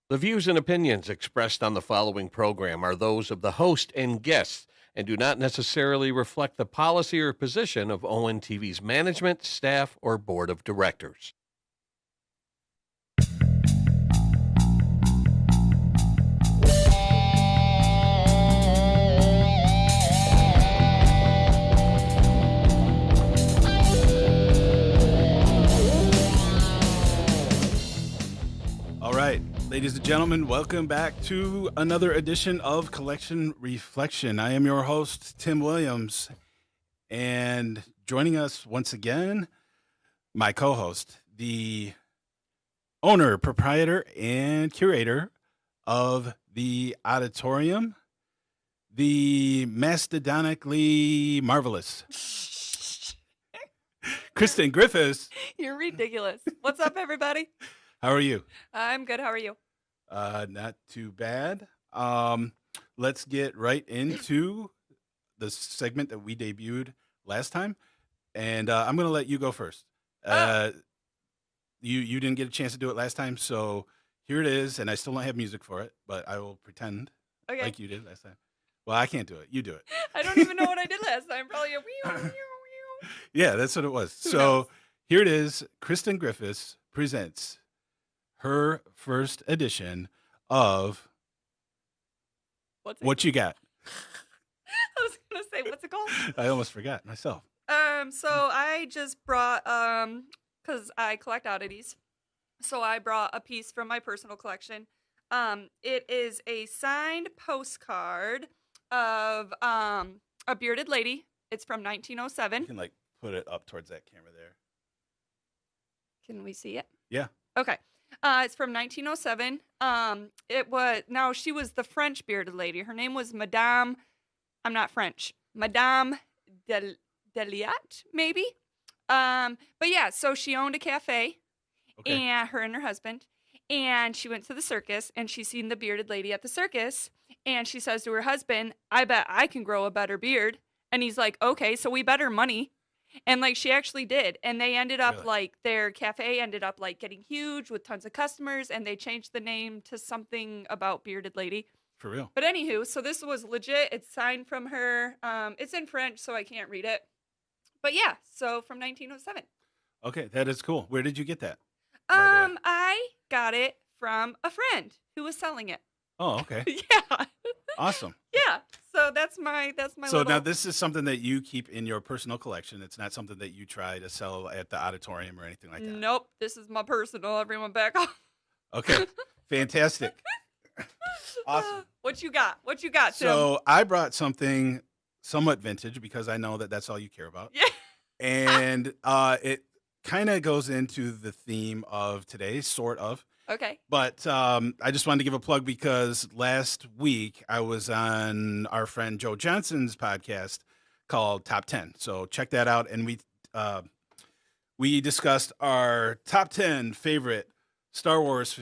The views and opinions expressed on the following program are those of the host and guests and do not necessarily reflect the policy or position of ONTV's management, staff, or board of directors. All right, ladies and gentlemen, welcome back to another edition of Collection Reflection. I am your host, Tim Williams, and joining us once again, my co-host, the owner, proprietor, and curator of the ODDitorium, the mastodontically marvelous Kristin Griffis. You're ridiculous. What's up, everybody? How are you? I'm good. How are you? Not too bad. Let's get right into the segment that we debuted last time, and I'm going to let you go first. You didn't get a chance to do it last time, so here it is, and I still don't have music for it, but I will pretend like you did last time. Well, I can't do it. You do it. I don't even know what I did last time. Probably a wee. Yeah, that's what it was. Who So knows? here it is. Kristin Griffis presents her first edition of What You Got. I was gonna say, what's it called? I almost forgot myself. So I just brought because I collect oddities. So I brought a piece from my personal collection. It is a signed postcard of a bearded lady. It's from You 1907. can put it up towards that camera there. Can we see it? Yeah. Okay. It's from 1907. She was the French bearded lady. Her name was Madame, I'm not French, Madame Deliat, maybe. But yeah, so she owned a cafe, Okay. and her husband, and she went to the circus, and she seen the bearded lady at the circus, and she says to her husband, I bet I can grow a better beard. And he's like, okay, so we bet her money. And she actually did. And they ended up Really? their cafe ended up getting huge with tons of customers, and they changed the name to something about bearded lady. For real. But anywho, so this was legit. It's signed from her. It's in French, so I can't read it. But yeah, so from 1907. Okay, that is cool. Where did you get that? by the way? I got it from a friend who was selling it. Oh, okay. Yeah. Awesome. Yeah. So that's my So little... now this is something that you keep in your personal collection. It's not something that you try to sell at the ODDitorium or anything like that. Nope, this is my personal. Everyone back off. Okay. Fantastic. Awesome. What you got? What you got, Tim? So I brought something somewhat vintage because I know that that's all you care about. Yeah. And it kind of goes into the theme of today, sort of. Okay. But I just wanted to give a plug because last week I was on our friend Joe Johnson's podcast called Top 10. So check that out. And we discussed our top 10 favorite Star Wars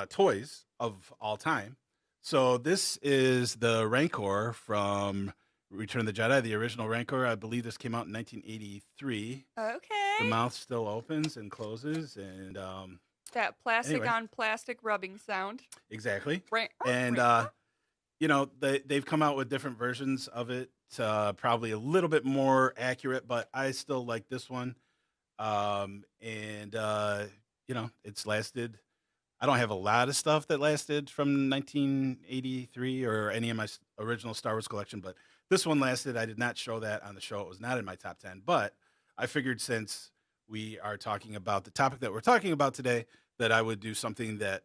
toys of all time. So this is the Rancor from Return of the Jedi, the original Rancor. I believe this came out in 1983. Okay. The mouth still opens and closes, and That plastic Anyway. on plastic rubbing sound. exactly. Right. And they've come out with different versions of it, probably a little bit more accurate, but I still like this one. It's lasted. I don't have a lot of stuff that lasted from 1983 or any of my original Star Wars collection, but this one lasted. I did not show that on the show. It was not in my top 10, but I figured since we are talking about the topic that we're talking about today, that I would do something that,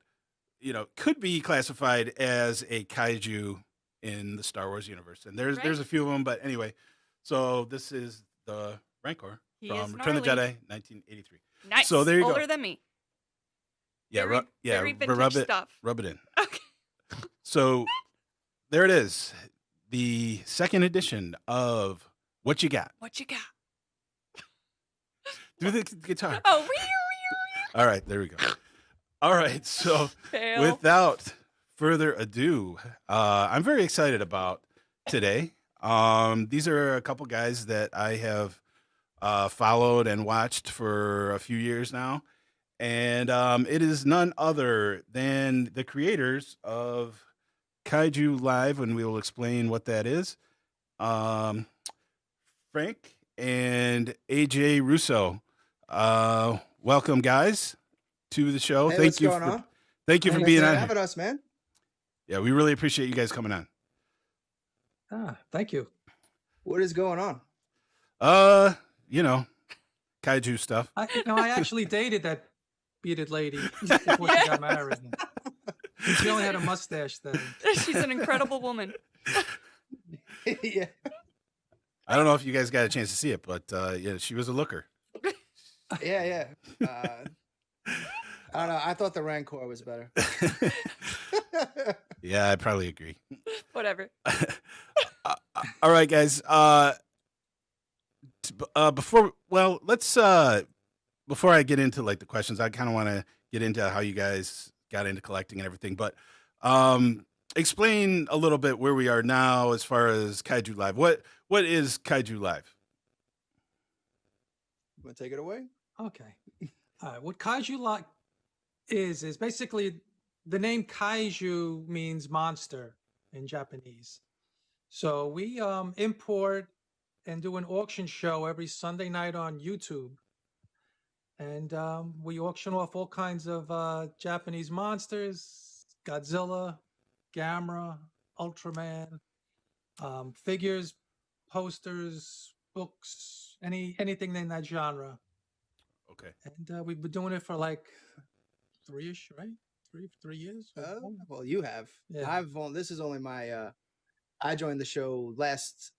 could be classified as a kaiju in the Star Wars universe. And there's Right. a few of them, but anyway, so this is the Rancor He from is Return of the gnarly. Jedi, 1983. Nice. So there you go. Older than me. Yeah, Very vintage rub it stuff. rub it in. Okay. So there it is, the second edition of What You Got. What you got? Do the guitar. Oh, All right, there we go. All right, so fail. without further ado, I'm very excited about today. These are a couple guys that I have followed and watched for a few years now, And it is none other than the creators of Kaiju Live, and we will explain what that is. Frank and A.J. Russo. Welcome, guys, to the show. Hey, what's going on? Thank you for Thanks being for on. having us, man. Yeah, we really appreciate you guys coming on. Thank you. What is going on? Kaiju stuff. I actually dated that bearded lady before she got married. She only had a mustache then. She's an incredible woman. Yeah. I don't know if you guys got a chance to see it, but yeah, she was a looker. Yeah. I don't know. I thought the Rancor was better. Yeah, I probably agree. Whatever. All right, guys. Before I get into like the questions, I kind of want to get into how you guys got into collecting and everything. But explain a little bit where we are now as far as Kaiju Live. What is Kaiju Live? Want to take it away? Okay. All right. What Kaiju Live is basically the name Kaiju means monster in Japanese. So we import and do an auction show every Sunday night on YouTube. And we auction off all kinds of Japanese monsters, Godzilla, Gamera, Ultraman, figures, posters, books, anything in that genre. Okay. And we've been doing it for like 3-ish, right? 3 years? Well, you have. Yeah. This is only my I joined the show last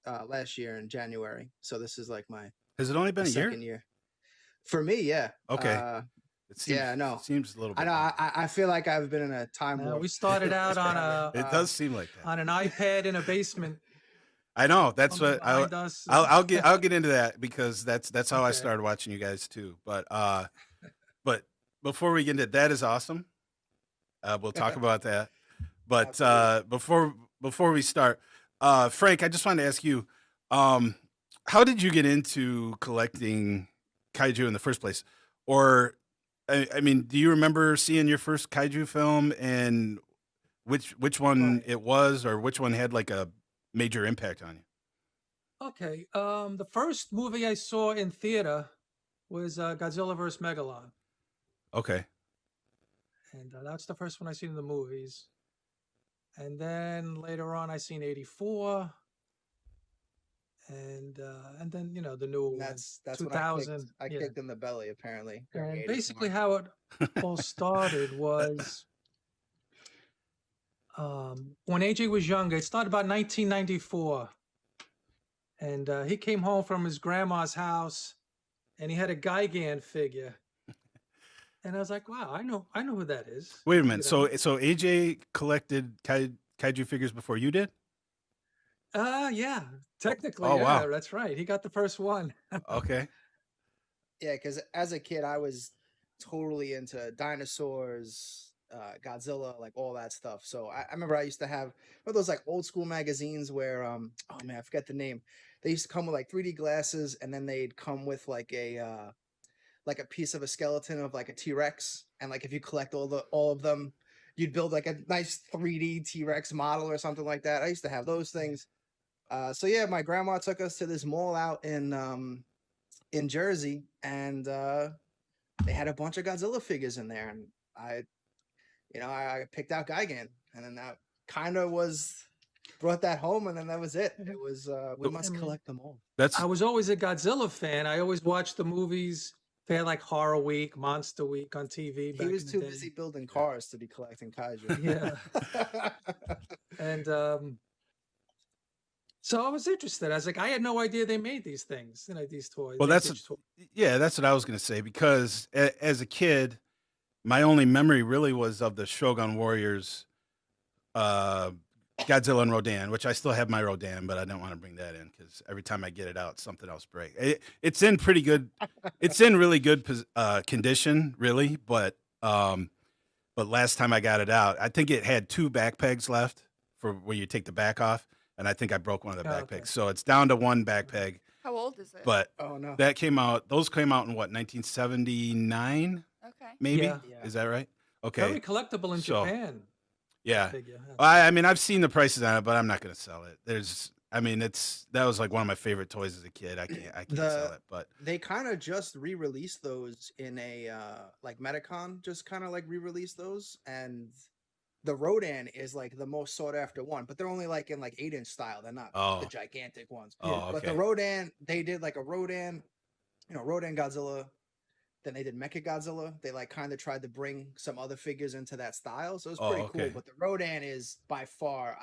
year in January. So this is like my Has it only been a year? second year. For me, yeah. Okay. It seems, yeah, no. It seems a little bit. I know. I feel like I've been in a time warp. We started out on a It does seem like that. on an iPad in a basement. I know. That's what behind us. I'll get into that because that's how I Okay. started watching you guys too. But before we get into it, that is awesome. We'll talk about that. But before we start, Frank, I just wanted to ask you, how did you get into collecting Kaiju in the first place? Or I mean, do you remember seeing your first Kaiju film and which one it was, or which one had like a major impact on you? Okay. The first movie I saw in theater was Godzilla vs. Megalon. Okay. And that's the first one I seen in the movies. And then later on, I seen 84. And then, the new one. That's 2000. when I kicked in the belly, apparently. And basically how it all started was when AJ was younger. It started about 1994. And he came home from his grandma's house and he had a Gigan figure. And I was like, wow, I know who that is. Wait a minute. So AJ collected Kaiju figures before you did? Yeah, technically, Oh, yeah, wow. that's right. He got the first one. Okay. Yeah, because as a kid, I was totally into dinosaurs, Godzilla, like all that stuff. So I remember I used to have one of those like old school magazines where, oh man, I forget the name. They used to come with like 3D glasses, and then they'd come with like a piece of a skeleton of like a T-Rex, and like if you collect all of them, you'd build like a nice 3D T-Rex model or something like that. I used to have those things. So yeah, my grandma took us to this mall out in Jersey, and they had a bunch of Godzilla figures in there, and I picked out Gigan, and then that kind of brought that home, and then that was it. It was we must collect them all. I was always a Godzilla fan. I always watched the movies. They had like Horror Week, Monster Week on TV. He was too busy building cars to be collecting Kaiju. Yeah. And so I was interested. I was like, I had no idea they made these things, these toys. Well, that's what I was going to say, because as a kid, my only memory really was of the Shogun Warriors, Godzilla and Rodin, which I still have my Rodin, but I don't want to bring that in because every time I get it out, something else breaks. It's in pretty good, it's in really good condition, really. But last time I got it out, I think it had 2 back pegs left for where you take the back off, and I think I broke one of the back pegs, so it's down to 1 back peg. How old is it? But oh no, those came out in what, 1979? Okay. maybe. Yeah. Yeah. Is that right? Okay. Very collectible in So, Japan. Yeah. Figure. I mean, I've seen the prices on it, but I'm not going to sell it. That was like one of my favorite toys as a kid. I can't sell it, but They kind of just re-released those in a like Metacon, just kind of like re-released those, and the Rodan is like the most sought after one, but they're only like in like 8-inch style. They're not the oh, gigantic ones. oh, But the okay. Rodan, they did like a Rodan, Rodan Godzilla. Then they did Mecha Godzilla. They like kind of tried to bring some other figures into that style, so it's Oh, pretty okay. cool. But the Rodan is by far,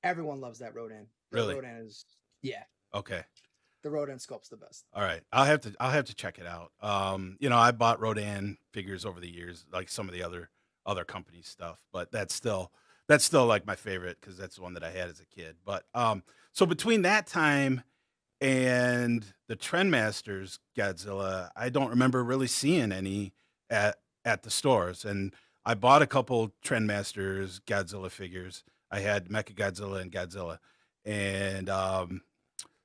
everyone loves that Rodan. The Really? Rodan is, yeah, Okay. the Rodan sculpt's the best. All right. I'll have to check it out. I bought Rodan figures over the years, like some of the other company stuff, but that's still like my favorite because that's the one that I had as a kid. But so between that time and the Trendmasters Godzilla, I don't remember really seeing any at the stores. And I bought a couple Trendmasters Godzilla figures. I had Mecha Godzilla and Godzilla, and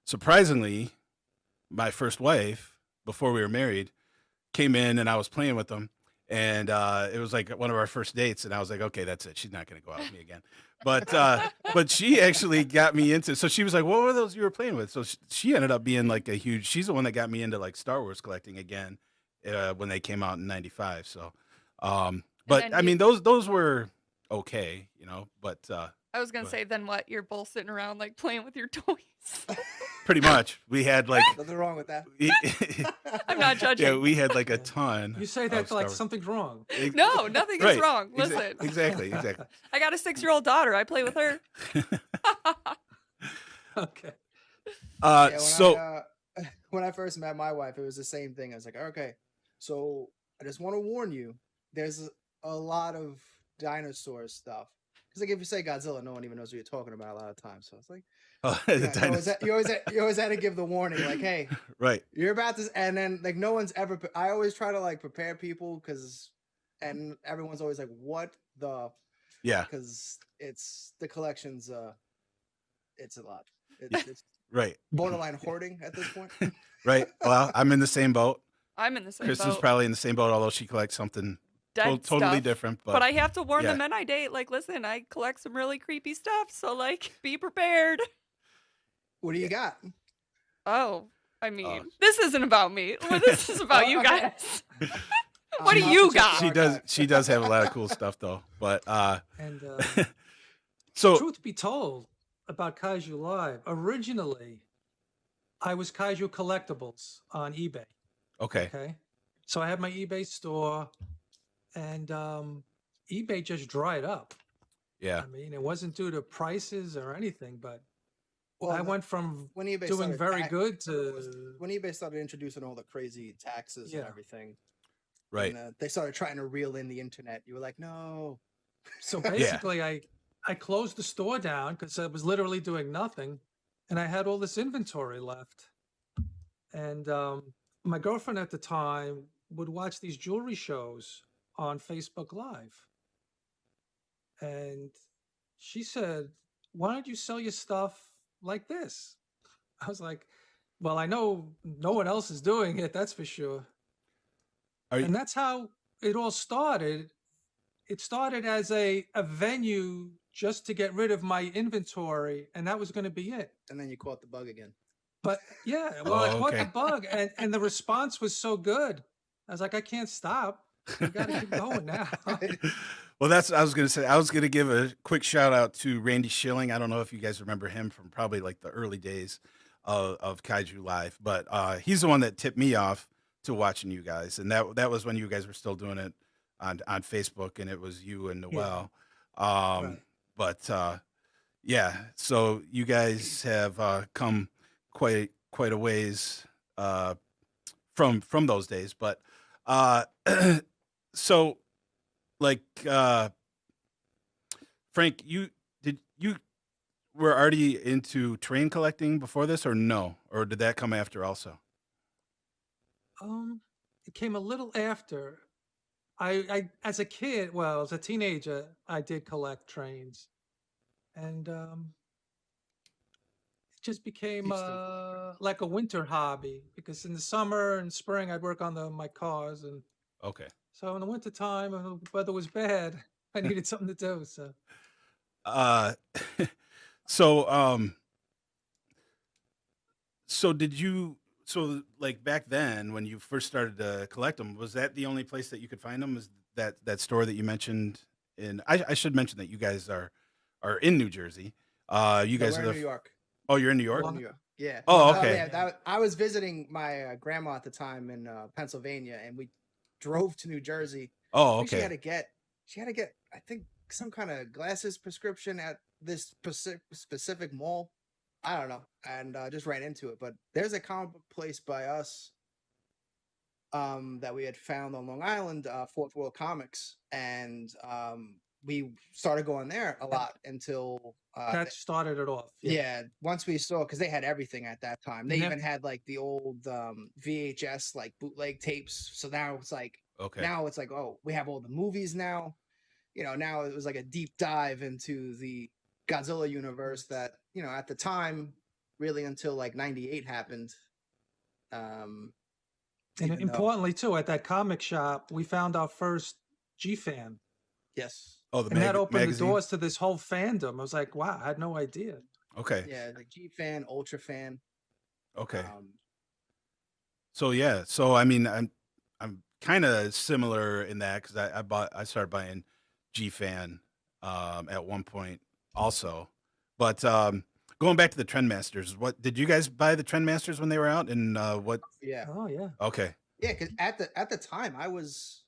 surprisingly, my first wife, before we were married, came in and I was playing with them. And it was like one of our first dates, and I was like, okay, that's it. She's not going to go out with me again. But she actually got me into. So she was like, what were those you were playing with? So she ended up being like she's the one that got me into like Star Wars collecting again when they came out in '95. So, but I mean, those were okay, But I was gonna say, then what? You're both sitting around like playing with your toys. pretty much we had like Nothing wrong with that. I'm not judging. yeah, we had like a ton. You say of that Star like Wars. something's wrong. No, nothing is Right. wrong. Listen, Exactly. I got a 6-year-old daughter. I play with her. Okay. Yeah, So when I first met my wife, it was the same thing. I was like, okay, so I just want to warn you, there's a lot of dinosaur stuff. Because like if you say Godzilla, no one even knows what you're talking about a lot of times. So it's like, you always had to give the warning, like, hey, right. you're about to, and then like no one's ever. I always try to like prepare people and everyone's always like, what the? Yeah. Because it's the collection's. It's a lot. It's Right. borderline hoarding at this point. Right. Well, I'm in the same boat. I'm in the same Kristen's boat. probably in the same boat, although she collects something Dead totally stuff. different. But I have to warn yeah. the men I date, like, listen, I collect some really creepy stuff, so like, be prepared. What do you got? Oh, I mean, this isn't about me. This is about you Okay. guys. What do you got? She does have a lot of cool stuff though. But And so truth be told about Kaiju Live, originally I was Kaiju Collectibles on eBay. okay. Okay. So I had my eBay store, and eBay just dried up. Yeah. I mean, it wasn't due to prices or anything, but Well, I went from when eBay doing started very good to when eBay started introducing all the crazy taxes and Yeah. everything. Right. And, they started trying to reel in the internet. You were like, no. So basically, I closed the store down because I was literally doing nothing, and I had all this inventory left. And my girlfriend at the time would watch these jewelry shows on Facebook Live, and she said, "Why don't you sell your stuff like this?" I was like, "Well, I know no one else is doing it, that's for sure." And that's how it all started. It started as a venue just to get rid of my inventory, and that was going to be it. And then you caught the bug again. But yeah, well, I caught the okay. bug, and the response was so good. I was like, I can't stop. We got to keep going now. Well, that's I was going to say. I was going to give a quick shout out to Randy Schilling. I don't know if you guys remember him from probably like the early days of Kaiju Live, but he's the one that tipped me off to watching you guys, and that was when you guys were still doing it on Facebook, and it was you and Noel. Right. But yeah, so you guys have come quite a ways from those days. But so like Frank, you were already into train collecting before this, or no, or did that come after also? It came a little after. I as a kid, well, as a teenager, I did collect trains, and it just became like a winter hobby because in the summer and spring I'd work on my cars, and Okay. So in the wintertime, when the weather was bad, I needed something to do. So Uh, so so did you? So like back then, when you first started to collect them, was that the only place that you could find them? Was that store that you mentioned? I should mention that you guys are in New Jersey. You No, guys we're are in the. New York. Oh, you're in New York. We're in New York. Yeah. Oh, Long okay. Yeah. Island, I was visiting my grandma at the time in Pennsylvania, and we drove to New Jersey. Oh, I think okay. she had to get, I think, some kind of glasses prescription at this specific mall. I don't know, and just ran into it. But there's a comic book place by us that we had found on Long Island, Fourth World Comics, and we started going there a lot until that started it off. yeah, once we saw, because they had everything at that time. They Yeah. even had like the old VHS like bootleg tapes. So now it's like Okay. oh, we have all the movies now. Now it was like a deep dive into the Godzilla universe that, at the time, really until like 98 happened. And Even though- importantly, too, at that comic shop, we found our first G-Fan. yes. Oh, the And that opened magazine. the doors to this whole fandom. I was like, wow, I had no idea. Okay. Yeah, like G fan, Ultra fan. Okay. So yeah. So I mean, I'm kind of similar in that because I started buying G-Fan at one point also, but going back to the Trendmasters, what did you guys buy the Trendmasters when they were out, and what? Yeah. Oh, yeah. Okay. Yeah, because at the time I was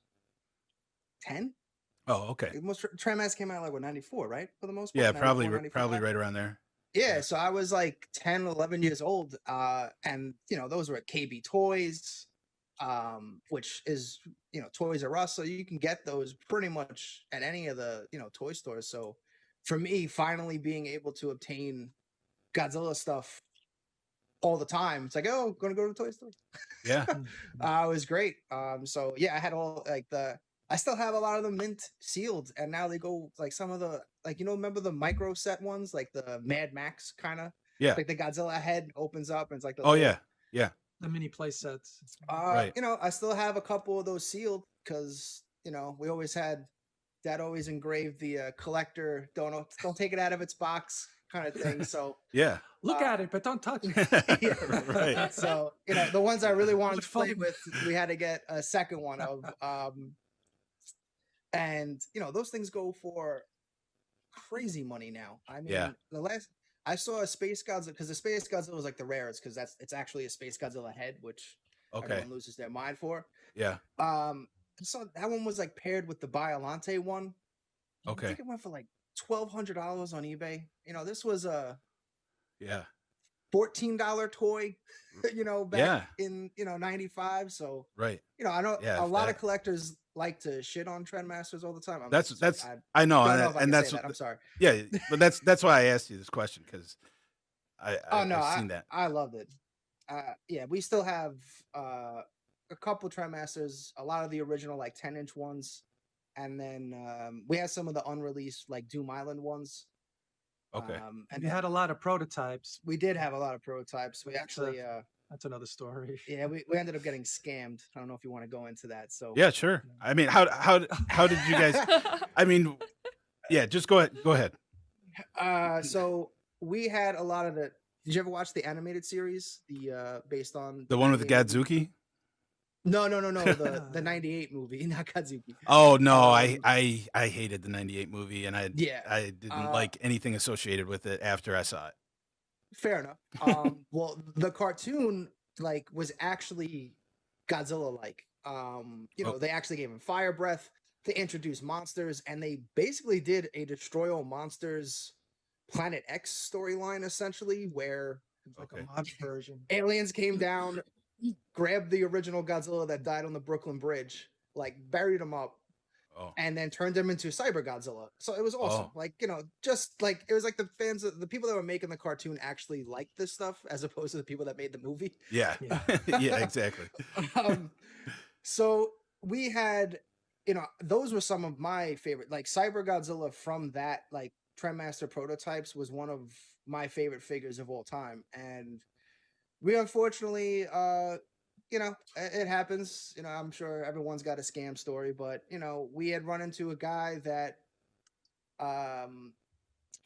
10. Oh, okay. Most Trendmasters came out like 94, right? For the most part. Yeah, 94, probably 95? right around there. Yeah, so I was like 10, 11 years old. And those were at KB Toys, which is, Toys R Us. So you can get those pretty much at any of the, toy stores. So for me, finally being able to obtain Godzilla stuff all the time, it's like, oh, I'm gonna go to the toy store. Yeah. It was great. So yeah, I had all like I still have a lot of them mint sealed, and now they go like some of the remember the micro set ones, like the Mad Max kind of, Yeah. like the Godzilla head opens up and it's like the Oh yeah. Yeah. The mini play sets. Right. I still have a couple of those sealed because we always had Dad always engraved the collector don't take it out of its box kind of thing. So Yeah. Look at it, but don't touch it. Right. So the ones I really wanted Much to play fun. with, we had to get a second one of. And those things go for crazy money now. I mean, Yeah. the last I saw a Space Godzilla, because the Space Godzilla was like the rarest, because it's actually a Space Godzilla head, which Okay. everyone loses their mind for. Yeah. So that one was like paired with the Biollante one. I Okay. think it went for like $1,200 on eBay. This was a Yeah. $14 toy, back Yeah. in 95. So Right. I know Yeah, a lot that- of collectors like to shit on Trendmasters all the time. I I know, don't know if I and can that's say that. I'm sorry. yeah, but that's why I asked you this question, because I've seen that. I loved it. Yeah, we still have a couple Trendmasters, a lot of the original like 10-inch ones, and then we have some of the unreleased like Doom Island ones. Okay. And We had a lot of prototypes. we did have a lot of prototypes. We actually That's another story. yeah, we ended up getting scammed. I don't know if you want to go into that. So Yeah, sure. I mean, how did you guys? I mean, yeah, just go ahead. So we had a lot of the. Did you ever watch the animated series? The based on The one with the 98 movie? Gadzuki? No. The 98 movie, not Kazuki. Oh no, Um, I hated the '98 movie, and I didn't like anything associated with it after I saw it. Fair enough. Well, the cartoon like was actually Godzilla like. They actually gave him fire breath. They introduced monsters, and they basically did a Destroy All Monsters Planet X storyline, essentially, where Like Okay. a mod version. aliens came down, grabbed the original Godzilla that died on the Brooklyn Bridge, like buried him up, Oh, and then turned him into Cyber Godzilla. So it was awesome. Oh. Like, just like it was like the fans, the people that were making the cartoon actually liked this stuff as opposed to the people that made the movie. yeah, Yeah. yeah, exactly. So we had, those were some of my favorite, like Cyber Godzilla from that, like Trendmaster prototypes was one of my favorite figures of all time. And we unfortunately it happens. I'm sure everyone's got a scam story, but we had run into a guy that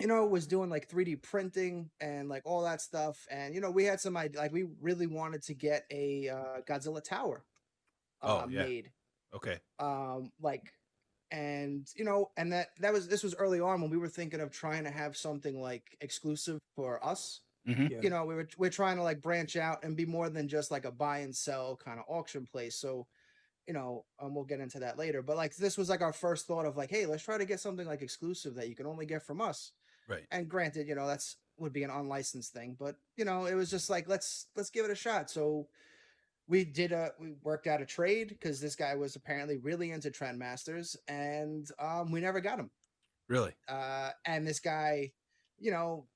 was doing like 3D printing and like all that stuff. And, we had some idea, like we really wanted to get a Godzilla Tower made. Okay. And this was early on when we were thinking of trying to have something like exclusive for us. Mm-hmm. Yeah. We're trying to like branch out and be more than just like a buy and sell kind of auction place. So, we'll get into that later. But like this was like our first thought of like, hey, let's try to get something like exclusive that you can only get from us. Right. And granted, that's would be an unlicensed thing, but it was just like let's give it a shot. So we worked out a trade because this guy was apparently really into Trendmasters, and we never got him. Really? And this guy,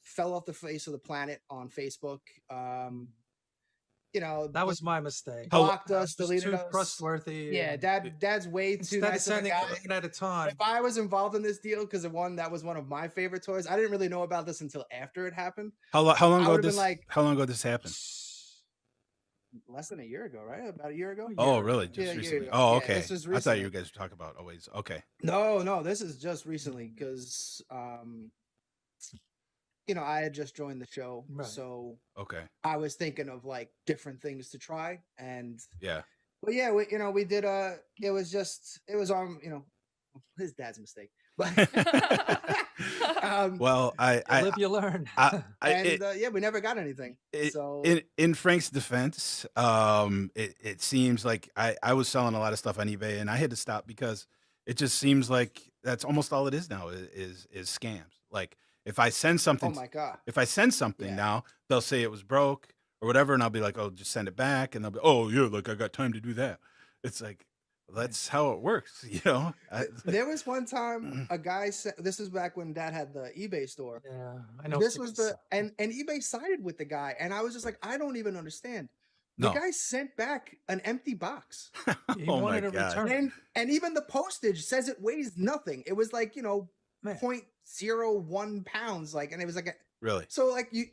fell off the face of the planet on Facebook. That was my mistake. Blocked us, deleted too us. Trustworthy. Yeah, dad's way too Instead nice of of a sending guy. one at a time. If I was involved in this deal, because that was one of my favorite toys, I didn't really know about this until after it happened. How long ago would've this? been like- How long ago this happened? Less than a year ago, right? About a year ago. Oh, really? Just Yeah, a year recently? ago. Oh, Yeah, okay. this was I thought recently. you guys were talking about always. Okay. No, this is just recently because I had just joined the show, Right. so Okay. I was thinking of like different things to try, and Yeah. but yeah, we did it was on his dad's mistake, but Well, Live, you learn. yeah, we never got anything. So in Frank's defense, it seems like I was selling a lot of stuff on eBay and I had to stop because it just seems like that's almost all it is now is scams. Like if I send something, oh my god, Yeah. now, they'll say it was broke or whatever, and I'll be like, oh, just send it back, and they'll be, oh yeah, like I got time to do that. It's like that's how it works, there was one time a guy said, this is back when Dad had the eBay store. Yeah, I know. This was and eBay sided with the guy, and I was just like, I don't even understand. The No. guy sent back an empty box, He Oh my wanted a God. return. and even the postage says it weighs nothing. It was like Man. 0.01 pounds, like, and it was like Really? so like you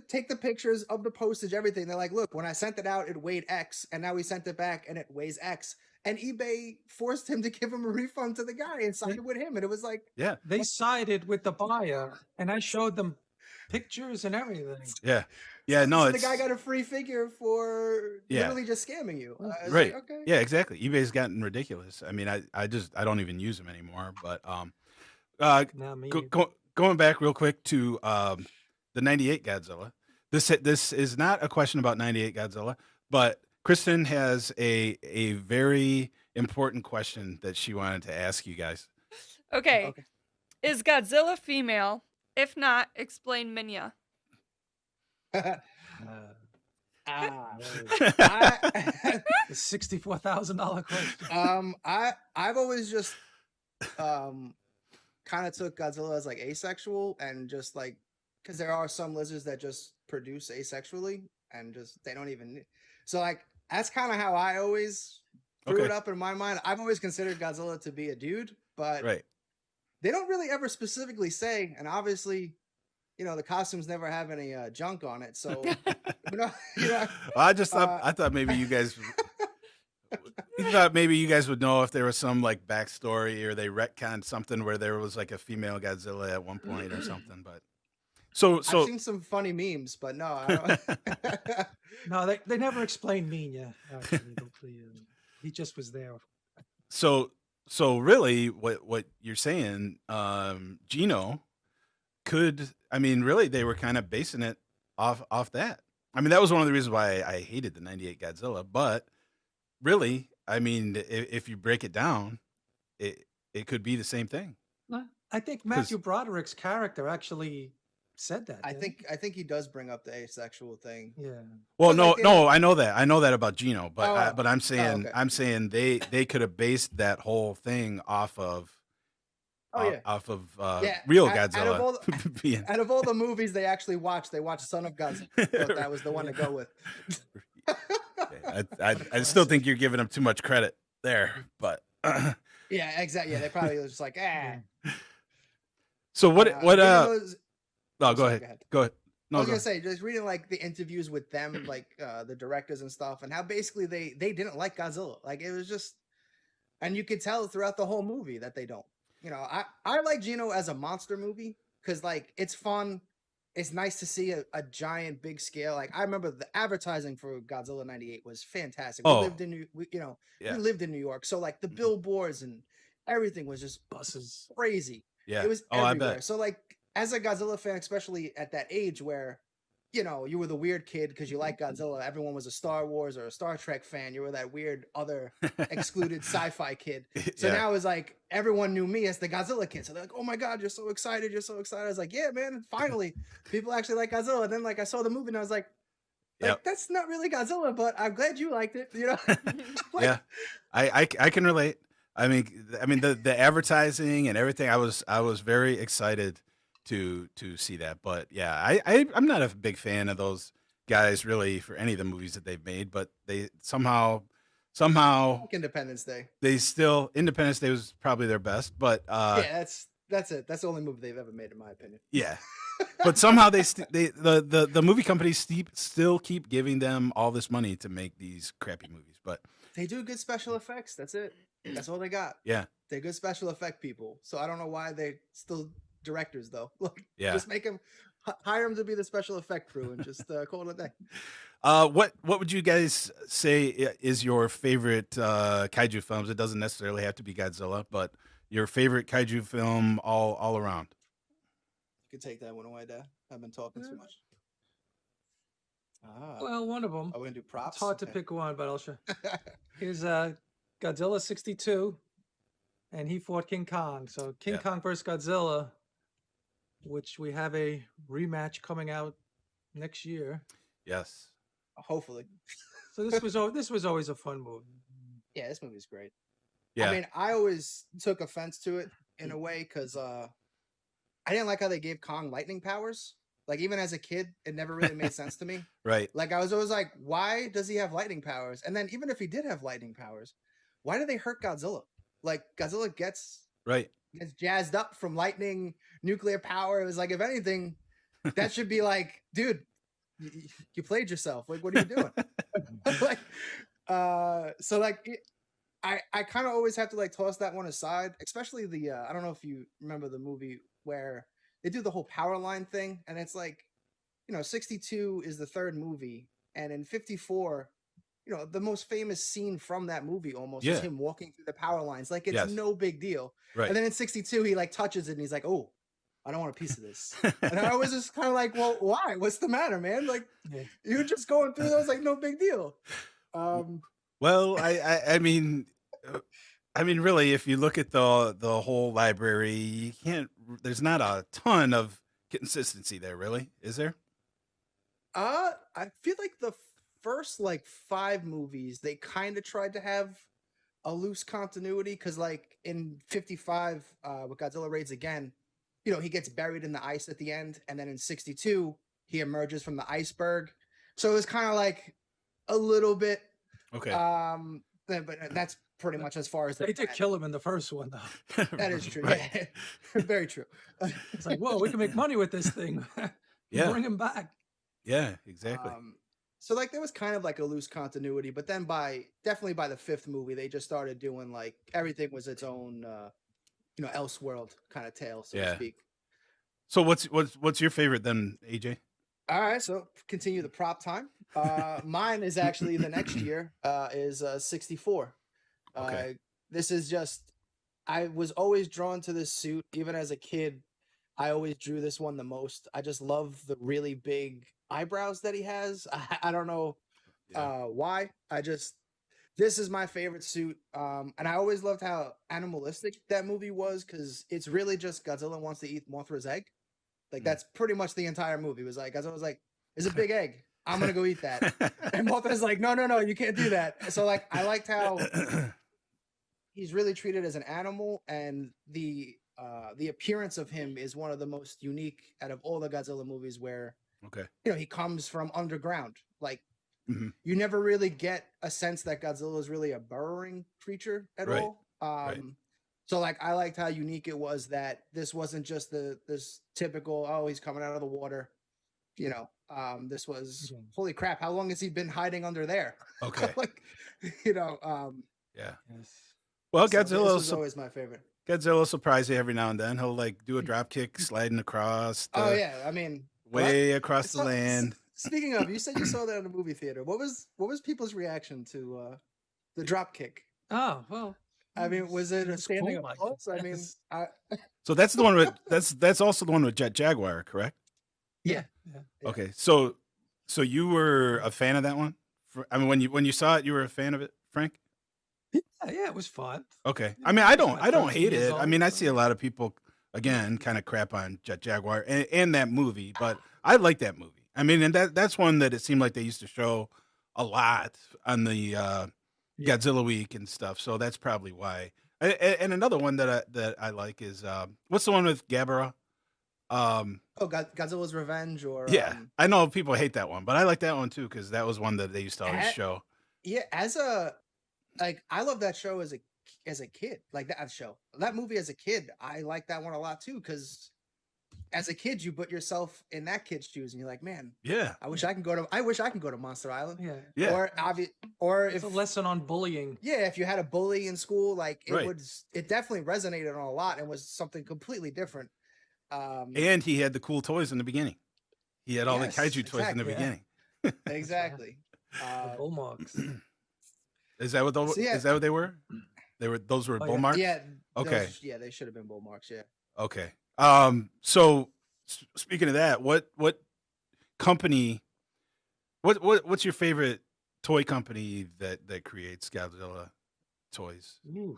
take the pictures of the postage, everything. They're like, look, when I sent it out, it weighed X, and now we sent it back, and it weighs X. And eBay forced him to give him a refund to the guy and sided with him, and it was like, Yeah. They sided with the buyer, and I showed them pictures and everything. Yeah. Yeah. No, so it's the guy got a free figure for Yeah. literally just scamming you. I was right. like, okay. Yeah, exactly. eBay's gotten ridiculous. I mean, I don't even use them anymore. But Now me. going back real quick to the '98 Godzilla. This is not a question about '98 Godzilla, but Kristin has a very important question that she wanted to ask you guys. Okay. Okay. Is Godzilla female? If not, explain Minya. I, The $64,000 question. I've always just kind of took Godzilla as like asexual, and just like, because there are some lizards that just produce asexually and just they don't even, so like that's kind of how I always drew Okay. it up in my mind. I've always considered Godzilla to be a dude, but Right. they don't really ever specifically say, and obviously the costumes never have any junk on it, so Well, I just thought I thought maybe you guys would know if there was some like backstory or they retconned something where there was like a female Godzilla at one point or something. But so I've seen some funny memes, but no, I don't. No, they never explained Minya. Actually, he just was there. so really what you're saying, Gino could, I mean, really they were kind of basing it off that. I mean, that was one of the reasons why I hated the '98 Godzilla, but really, I mean, if you break it down, it could be the same thing. I think Matthew Broderick's character actually said that. I didn't think he does bring up the asexual thing. he? Yeah. Well, But, no, like, no, I know that about Gino, but Oh, I'm saying okay. I'm saying they could have based that whole thing off of Yeah. real Out of Godzilla all being. Out of all the movies they actually watched, they watched Son of Godzilla. Thought that was the one to go with. I still think you're giving them too much credit there, but Yeah, exactly. Yeah, they probably was just like, Yeah. so what even those- no, I'm go sorry, ahead. Go ahead. No, was go gonna say, just reading like the interviews with them, like the directors and stuff, and how basically they didn't like Godzilla. Like it was just, and you could tell throughout the whole movie that they don't. You know, I like Gino as a monster movie because like it's fun. It's nice to see a giant, big scale. Like I remember the advertising for Godzilla '98 was fantastic. We Oh, lived in we yeah. lived in New York, so like the billboards and everything was just Buses. crazy. Yeah. It was Oh, I everywhere. bet. So like as a Godzilla fan, especially at that age where you were the weird kid because you like Godzilla. Everyone was a Star Wars or a Star Trek fan. You were that weird other excluded sci-fi kid. So Yeah. now it's like everyone knew me as the Godzilla kid. So they're like, "Oh my god, you're so excited! You're so excited!" I was like, "Yeah, man! Finally, people actually like Godzilla." And then like I saw the movie and I was like, Yep. that's not really Godzilla, but I'm glad you liked it. You know? Like, Yeah. I can relate. I mean the advertising and everything. I was very excited to see that. But yeah, I'm not a big fan of those guys really for any of the movies that they've made. But they somehow like Independence Day. they still Independence Day was probably their best. But Yeah, that's it. That's the only movie they've ever made, in my opinion. yeah. But somehow the movie companies still keep giving them all this money to make these crappy movies. But They do good special effects. That's it. That's all they got. yeah, They're good special effect people. So I don't know why they're still directors though. Like, yeah. just make them hire them to be the special effect crew and just call it a day. What would you guys say is your favorite kaiju films? It doesn't necessarily have to be Godzilla, but your favorite kaiju film all around. You can take that one away, Dad. I've been talking too much. Well, one of them. Are we gonna do props? It's hard to Okay. pick one, but I'll show. Here's Godzilla '62, and he fought King Kong. So King Yeah. Kong versus Godzilla, which we have a rematch coming out next year. Yes. Hopefully. So this was always a fun movie. Yeah, this movie's great. Yeah. I mean, I always took offense to it in a way because I didn't like how they gave Kong lightning powers. Like even as a kid, it never really made sense to me. Right. Like I was always like, why does he have lightning powers? And then even if he did have lightning powers, why do they hurt Godzilla? Like Godzilla gets Right. jazzed up from lightning, nuclear power. It was like, if anything, that should be like, dude, you played yourself. Like, what are you doing? Like, so like, I kind of always have to like toss that one aside, especially the I don't know if you remember the movie where they do the whole power line thing, and it's like, 62 is the third movie, and in 54, the most famous scene from that movie almost is Yeah. him walking through the power lines, like it's Yes. no big deal. Right. And then in 62, he like touches it, and he's like, "Oh, I don't want a piece of this." And I was just kind of like, "Well, why? What's the matter, man? Like, Yeah. you're just going through those, like no big deal." Well, I mean, really, if you look at the whole library, you can't. There's not a ton of consistency there, really, is there? I feel like the first like 5 movies they kind of tried to have a loose continuity because like in 55 with Godzilla Raids Again, he gets buried in the ice at the end, and then in 62 he emerges from the iceberg. So it was kind of like a little bit Okay. but that's pretty much as far as They did kill him in the first one, though. That is true. Right. Yeah. Very true. It's like, whoa, we can make money with this thing. Yeah. Bring him back. Yeah, exactly. So like there was kind of like a loose continuity, but then definitely by the 5th movie, they just started doing like everything was its own, Elseworld kind of tale, so Yeah. to speak. So what's your favorite then, AJ? All right, so continue the prop time. Mine is actually the next year is 64. Okay. This is just, I was always drawn to this suit. Even as a kid, I always drew this one the most. I just love the really big eyebrows that he has. I don't know why. This is my favorite suit. And I always loved how animalistic that movie was because it's really just Godzilla wants to eat Mothra's egg. Like that's pretty much the entire movie. It was like, Godzilla was like, "It's a big egg. I'm gonna go eat that." And Mothra's like, "No, you can't do that." So like, I liked how he's really treated as an animal, and the appearance of him is one of the most unique out of all the Godzilla movies, where Okay. he comes from underground. Like Mhm. you never really get a sense that Godzilla is really a burrowing creature at Right. all. Right. So like I liked how unique it was that this wasn't just this typical, oh, he's coming out of the water. this was Okay. holy crap. How long has he been hiding under there? Okay. Like, Yeah. Yes. Well, so this Godzilla was always my favorite. will surprise you every now and then. He'll like do a drop kick sliding across Oh the yeah, I mean, way across the So- land. Speaking of, you said you saw that in the movie theater. What was people's reaction to the drop kick? Oh well. I mean, was it a was standing cool, I applause? I mean, guess. So that's the one with that's also the one with Jet Jaguar, correct? yeah. Yeah. Yeah. Okay. So you were a fan of that one? I mean, when you saw it, you were a fan of it, Frank? Yeah, it was fun. Okay. Yeah, I mean, I I was don't like 13 hate years it. I old, mean, I so- see a lot of people again kind of crap on Jet Jaguar and that movie, but I like that movie. I mean, and that's one that it seemed like they used to show a lot on the Yeah. Godzilla week and stuff. So that's probably why. And another one that I like is what's the one with Gabara? Godzilla's Revenge, or Yeah, I know people hate that one, but I like that one too because that was one that they used to always At- show. yeah. I love that show as a kid. Like that movie as a kid, I like that one a lot too because as a kid, you put yourself in that kid's shoes, and you're like, man, Yeah, I wish I can go to Monster Island. Yeah. yeah, Or It's if a lesson on bullying. if you had a bully in school, like Right. it definitely resonated on a lot and was something completely different. and he had the cool toys in the beginning. He had all Yes, the kaiju toys in the exactly, yeah. beginning. Exactly. The bull marks. Is that what those? So, yeah. Is that what they were? Those were Oh, bull yeah. marks. Yeah. Okay. They should have been bull marks. Yeah. Okay. So speaking of that, what company? What's your favorite toy company that creates Godzilla toys? Ooh.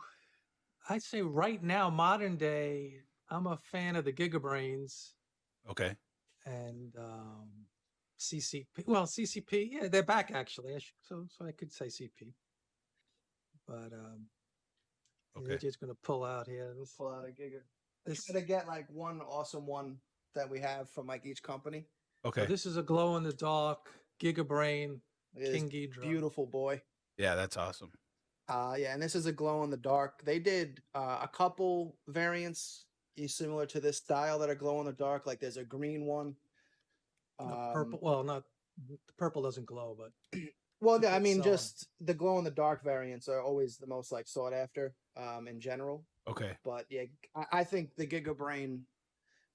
I'd say right now, modern day, I'm a fan of the Gigabrains Okay. and CCP. Well, CCP, yeah, they're back actually. So I could say CP. But Okay. AJ's going to pull out here. Pull out a Giga. This, Gonna get like one awesome one that we have from like each company. Okay. so this is a glow in the dark Gigabrain Look at this King Ghidorah. beautiful boy. Yeah, that's awesome. Yeah, and this is a glow in the dark. They did a couple variants similar to this style that are glow in the dark. Like there's a green one. Purple. Well, not the purple doesn't glow, but Well, to I mean, sell 'em. just the glow in the dark variants are always the most like sought after in general. Okay. But yeah, I think the Gigabrain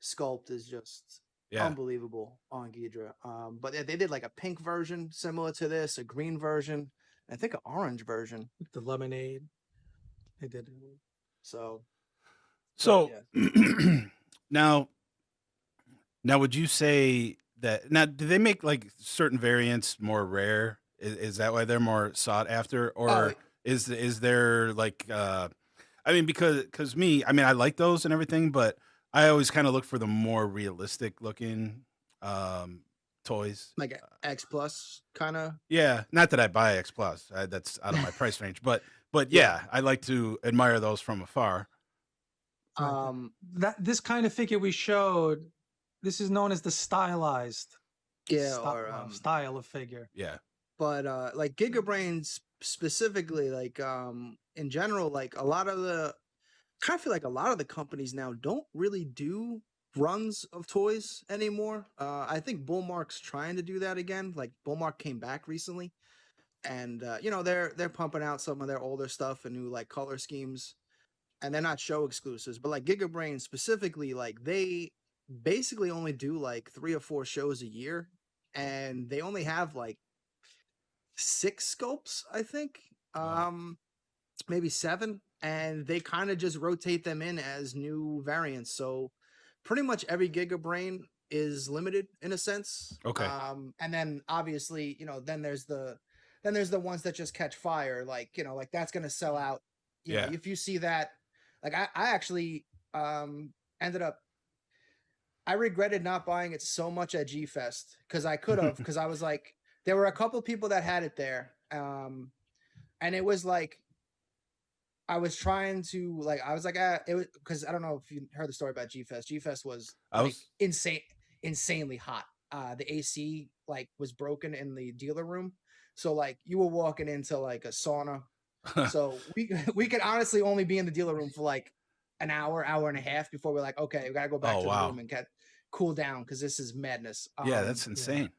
sculpt is just Yeah. unbelievable on Ghidra. But they did like a pink version similar to this, a green version, I think an orange version. the lemonade. They did. So So yeah. now would you say that now do they make like certain variants more rare? Is that why they're more sought after, or Oh, is there like I mean because me, I mean I like those and everything, but I always kind of look for the more realistic looking toys. like a X Plus kind of. Yeah, not that I buy X Plus. That's out of my price range, but yeah, I like to admire those from afar. Right. This kind of figure we showed, this is known as the stylized style of figure. Yeah. But like Gigabrains specifically, like in general, like a lot of the kind of feel like a lot of the companies now don't really do runs of toys anymore. I think Bullmark's trying to do that again. Like Bullmark came back recently, and they're pumping out some of their older stuff and new like color schemes, and they're not show exclusives. But like Gigabrain specifically, like they basically only do like 3 or 4 shows a year, and they only have like 6 sculpts, I think. Wow. Maybe 7, and they kind of just rotate them in as new variants. So pretty much every Gigabrain is limited in a sense. Okay. And then obviously, then there's the ones that just catch fire, like, like that's going to sell out. You know, Yeah. if you see that, like I actually ended up I regretted not buying it so much at G Fest because I could have, because I was like, there were a couple people that had it there. And it was like, I was trying to like, I was like, it was because I don't know if you heard the story about G Fest. G Fest was like insanely hot. The AC like was broken in the dealer room. So like you were walking into like a sauna. So we could honestly only be in the dealer room for like an hour and a half before we're like, okay, we gotta go back Oh, to the wow. room and cool down because this is madness. Yeah, that's insane.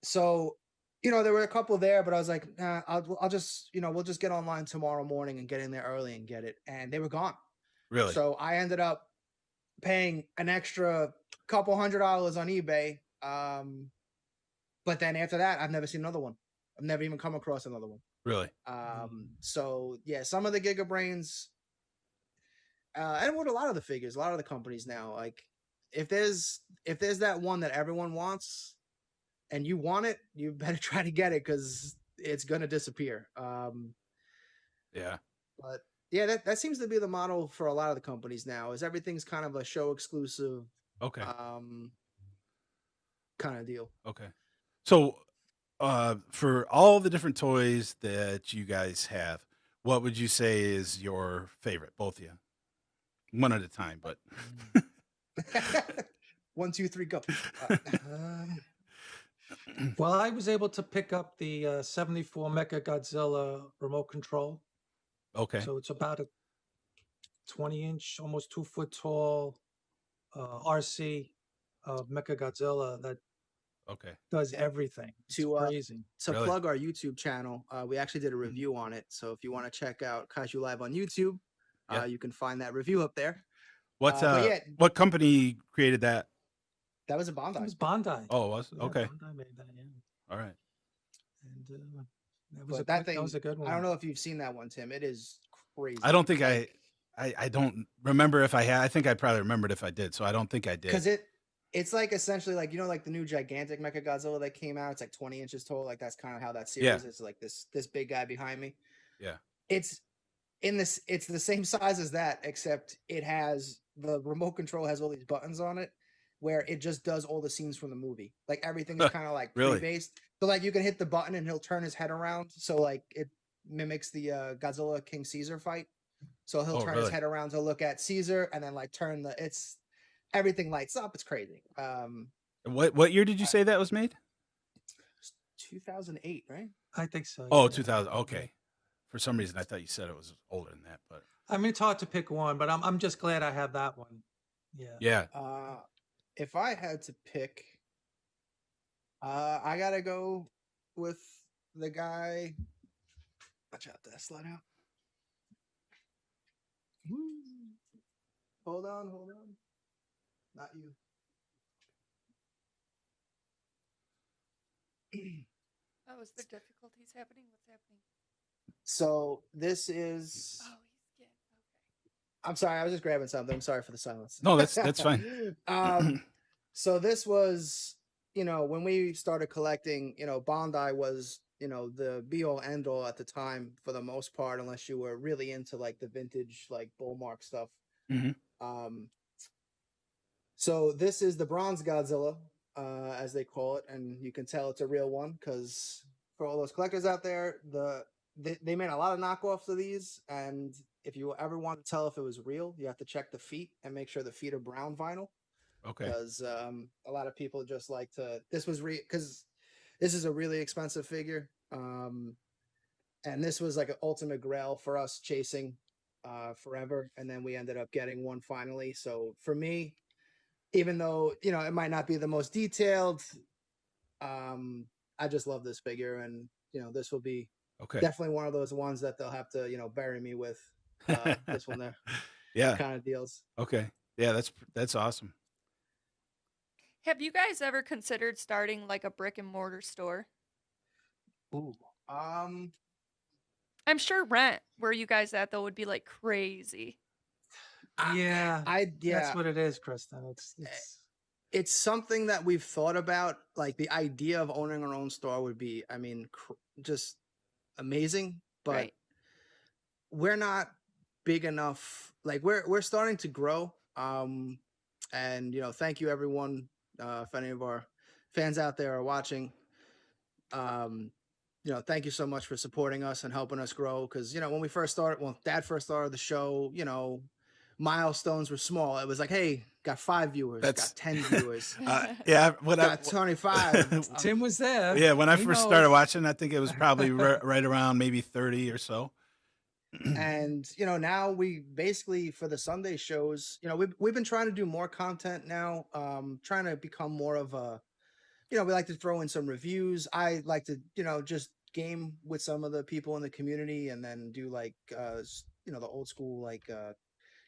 So, there were a couple there, but I was like, nah, I'll just, we'll just get online tomorrow morning and get in there early and get it. And they were gone. Really? So I ended up paying an extra couple $100 on eBay. But then after that, I've never seen another one. I've never even come across another one. Really? So yeah, some of the Gigabrains, and with a lot of the figures, a lot of the companies now, like if there's that one that everyone wants and you want it, you better try to get it because it's gonna disappear. Yeah. But yeah, that seems to be the model for a lot of the companies now. Is everything's kind of a show exclusive, Okay. kind of deal. Okay. So, for all the different toys that you guys have, what would you say is your favorite? Both of you, one at a time, but 1, 2, 3, go. Well, I was able to pick up the 74 Mecha Godzilla remote control. okay. So it's about a 20-inch, almost 2-foot tall RC of Mecha Godzilla that Okay. does everything. It's crazy. To Really? plug our YouTube channel, we actually did a review on it. So if you want to check out Kaiju Live on YouTube, Yeah. you can find that review up there. What's but yeah, what company created that? that was a Bondi. It was Bondi. Oh, it was? Yeah, Okay. Bondi made that, yeah. All right. And But that was a good one. I don't know if you've seen that one, Tim. It is crazy. I don't think I don't remember if I had. I think I probably remembered if I did. So I don't think I did. Because it's like essentially like like the new gigantic Mecha Godzilla that came out. It's like 20 inches tall. Like that's kind of how that series is. Like this big guy behind me. Yeah. It's the same size as that, except it has the remote control has all these buttons on it, where it just does all the scenes from the movie. Like everything is kind of like Really? pre-based. So like you can hit the button and he'll turn his head around. So like it mimics the Godzilla King Caesar fight. So he'll turn his head around to look at Caesar and then like turn everything lights up. It's crazy. What year did you say that was made? 2008, right? I think so. Oh, yeah. 2000. Okay. For some reason, I thought you said it was older than that, but I mean, it's hard to pick one, but I'm just glad I have that one. Yeah. yeah. If I had to pick, I gotta go with the guy. Watch out, that slide out. Hold on. Not you. Oh, is there difficulties happening? What's happening? So this is. Oh, he's getting okay. I'm sorry, I was just grabbing something. I'm sorry for the silence. No, that's fine. So this was, when we started collecting, Bondi was, the be all end all at the time for the most part, unless you were really into like the vintage, like Bullmark stuff. Mhm. So this is the bronze Godzilla, as they call it, and you can tell it's a real one because for all those collectors out there, they made a lot of knockoffs of these, and if you ever want to tell if it was real, you have to check the feet and make sure the feet are brown vinyl. Okay. Because a lot of people just like to. This was because this is a really expensive figure, and this was like an ultimate grail for us chasing forever, and then we ended up getting one finally. So for me, even though it might not be the most detailed, I just love this figure, and this will be definitely one of those ones that they'll have to bury me with. This one there, Yeah. kind of deals. Okay. Yeah, that's awesome. Have you guys ever considered starting like a brick and mortar store? Ooh. I'm sure rent where you guys at though would be like crazy. Yeah. Yeah. That's what it is, Kristin. It's something that we've thought about. Like the idea of owning our own store would be, just amazing. But Right. we're not big enough. Like we're starting to grow. And thank you everyone. If any of our fans out there are watching, thank you so much for supporting us and helping us grow. Because when we first started, Dad first started the show, milestones were small. It was like, hey, got 5 viewers, got 10 viewers, Yeah. got 25. Tim was there. Yeah. When I He first knows. started watching, I think it was probably right around maybe 30 or so. And now we basically, for the Sunday shows, we've been trying to do more content now, trying to become more of a, we like to throw in some reviews. I like to just game with some of the people in the community, and then do like the old school like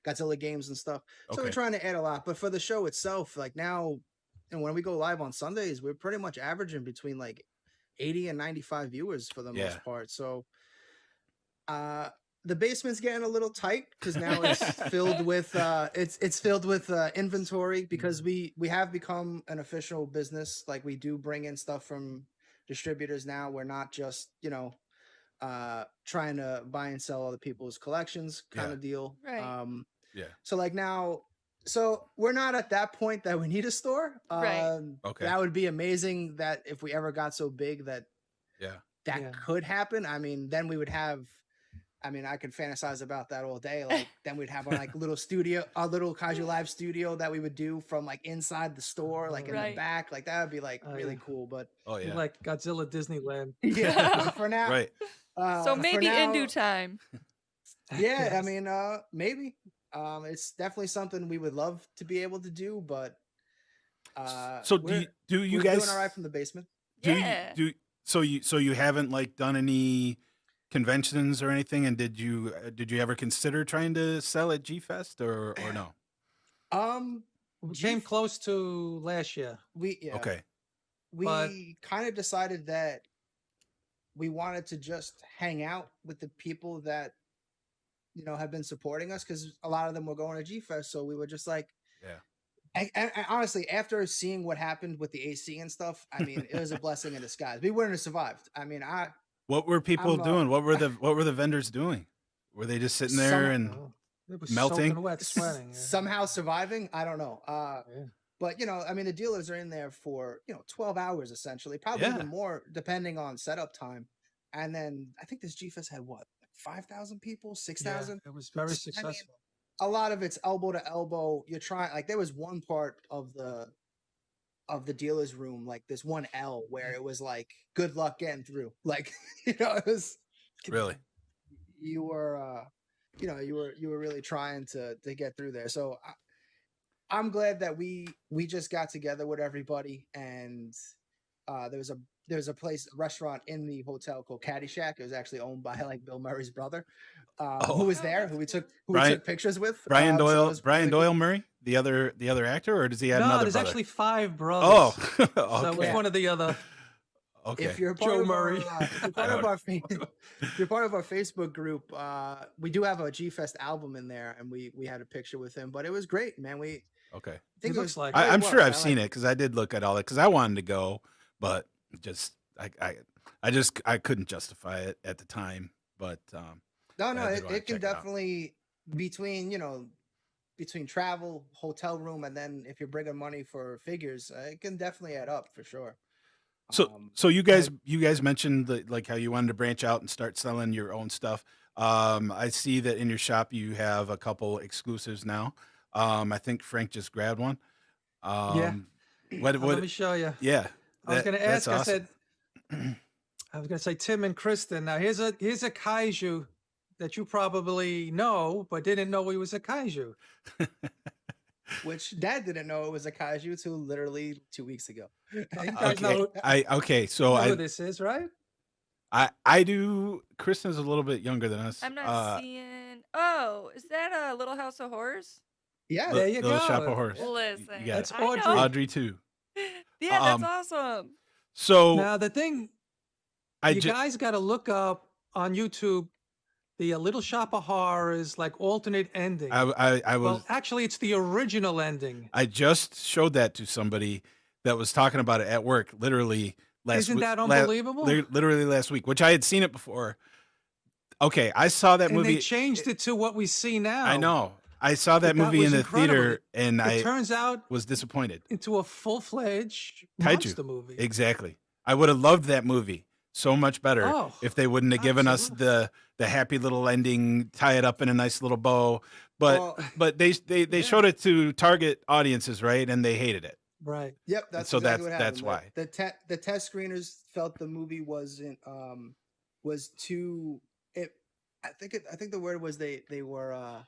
Godzilla games and stuff. So we're Okay. trying to add a lot. But for the show itself, like now, and when we go live on Sundays, we're pretty much averaging between like 80 and 95 viewers for the Yeah. most part. So the basement's getting a little tight because now it's filled with it's filled with inventory, because we have become an official business. Like, we do bring in stuff from distributors now. We're not just trying to buy and sell other people's collections kind of deal. Right. Yeah. So like now, so we're not at that point that we need a store. Right. Okay. That would be amazing, that if we ever got so big that Yeah. could happen. I mean, then we would have, I could fantasize about that all day. Like, then we'd have our little studio, our little Kaiju Live studio that we would do from like inside the store, like in the Right. back. Like, that would be like really cool. But Oh yeah. Like Godzilla Disneyland. yeah, for now. Right. So for maybe in due now, time. yeah, Yes. maybe. It's definitely something we would love to be able to do, but So do you we're guys doing all right from the basement. Yeah. so you haven't like done any conventions or anything, and did you ever consider trying to sell at G Fest or no? We came close to last year. Okay. We But- kind of decided that we wanted to just hang out with the people that have been supporting us, because a lot of them were going to G Fest. So we were just like, and honestly, after seeing what happened with the AC and stuff, it was a blessing in disguise. We wouldn't have survived. What were people I'm, doing? What were the vendors doing? Were they just sitting there and It was melting? soaking wet, sweating. Yeah. somehow surviving. I don't know. Yeah. But the dealers are in there for 12 hours essentially, probably Yeah. even more depending on setup time. And then I think this G Fest had what, 5,000 people, 6,000. It was very successful. A lot of it's elbow to elbow. You're trying, like, there was one part of the dealer's room, like this one L, where it was like, good luck getting through. Like, it was Really? you were you were really trying to get through there. So I'm glad that we just got together with everybody, and there's a restaurant in the hotel called Caddyshack. It was actually owned by like Bill Murray's brother, who was there, who we took pictures with. Brian so Doyle, it was Brian really Doyle cool. Murray, the other actor, or does he have No, another there's brother? actually 5 brothers. Oh, So it was okay. one of the other. Okay. If you're part Joe of Murray. if you're part of our Facebook group, we do have a G Fest album in there, and we had a picture with him. But it was great, man. Okay. I think It it looks was like very I'm well. sure I've I seen like- it because I did look at all that because I wanted to go, but just I couldn't justify it at the time. But No, I did wanna it can check it out. definitely, between travel, hotel room, and then if you're bringing money for figures, it can definitely add up for sure. So you guys mentioned like how you wanted to branch out and start selling your own stuff. I see that in your shop you have a couple exclusives now. I think Frank just grabbed one. Yeah. What Let me show you. yeah. I was going to that's ask. awesome. I was going to say Tim and Kristin. Now here's a kaiju that you probably know, but didn't know he was a kaiju. Which Dad didn't know it was a kaiju till literally 2 weeks ago. You guys know, So know who this is, right? I do. Kristen's a little bit younger than us. I'm not seeing. Oh, is that a Little House of Horrors? Yeah, There you Little go. Shop of Horrors. Listen, You got That's it. I know. Audrey. Audrey too. Yeah, that's awesome. So Now the thing, you guys got to look up on YouTube the Little Shop of Horrors like alternate ending. I was Well, actually, it's the original ending. I just showed that to somebody that was talking about it at work, literally last Isn't week. that unbelievable? Literally last week, which I had seen it before. Okay, I saw that And movie. they changed it to what we see now. I know. I saw that That movie was in the incredible. theater, and It I turns out was disappointed. into a full-fledged Kaiju. monster movie. Exactly. I would have loved that movie so much better Oh, if they wouldn't have given us the happy little ending, tie it up in a nice little bow. But Well, but they Yeah. showed it to target audiences, right? And they hated it. Right. Yep, that's so exactly that's- what that's happened. why. The test screeners felt the movie was too I think the word was they were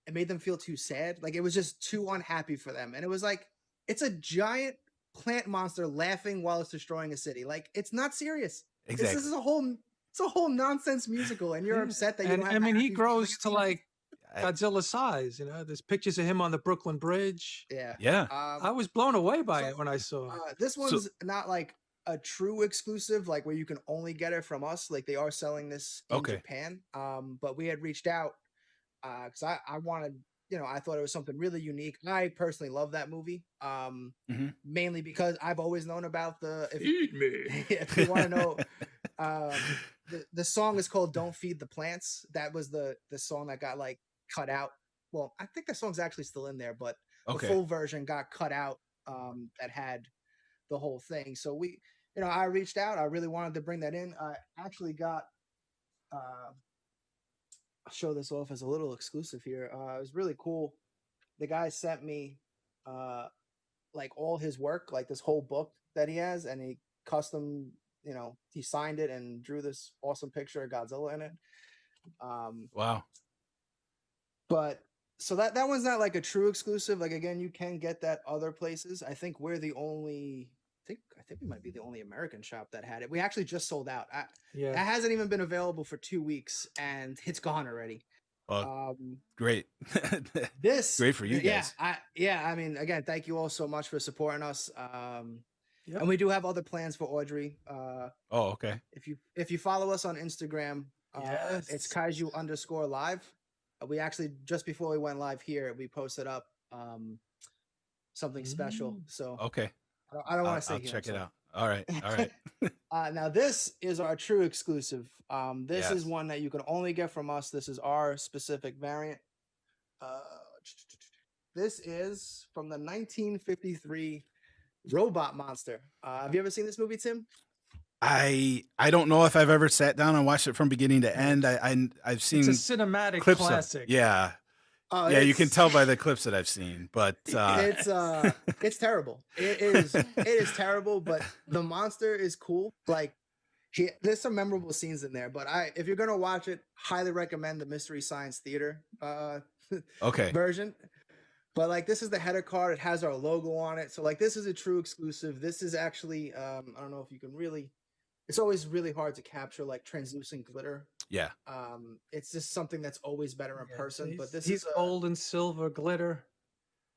it made them feel too sad. Like it was just too unhappy for them. And it was like it's a giant plant monster laughing while it's destroying a city. Like it's not serious. Exactly. This is a whole nonsense musical, and you're upset that you don't have I mean, he happy grows feelings. to like Godzilla size. You know, there's pictures of him on the Brooklyn Bridge. Yeah. Yeah. I was blown away by it when I saw it. This one's not like a true exclusive, like where you can only get it from us. Like they are selling this in Japan. But we had reached out because I wanted, you know, I thought it was something really unique. I personally love that movie. Mainly because I've always known about Feed me. if you want to know, the song is called "Don't Feed the Plants." That was the song that got like cut out. Well, I think the song's actually still in there, but the full version got cut out. That had the whole thing. So we, you know, I reached out. I really wanted to bring that in. I actually got. I'll show this off as a little exclusive here. It was really cool. The guy sent me like all his work, like this whole book that he has, and he custom, you know, he signed it and drew this awesome picture of Godzilla in it. Wow. But so that one's not like a true exclusive. Like again, you can get that other places. I think we're the only. I think we might be the only American shop that had it. We actually just sold out. It hasn't even been available for 2 weeks, and it's gone already. Well, great. This great for you guys. I mean, again, thank you all so much for supporting us. And we do have other plans for Audrey. Okay. If you follow us on Instagram, it's Kaiju_live. We actually just before we went live here, we posted up something special. So okay. I don't want to say. I'll check it out. All right. Now this is our true exclusive. This is one that you can only get from us. This is our specific variant. This is from the 1953 Robot Monster. Have you ever seen this movie, Tim? I don't know if I've ever sat down and watched it from beginning to end. I've seen it's a cinematic clips classic. You can tell by the clips that I've seen, but it's terrible. It is terrible, but the monster is cool. Like there's some memorable scenes in there, but if you're gonna watch it, highly recommend the Mystery Science Theater version. But like this is the header card. It has our logo on it, so like this is a true exclusive. This is actually I don't know if you can really. It's always really hard to capture like translucent glitter. Yeah. It's just something that's always better in person. But this is gold and silver glitter,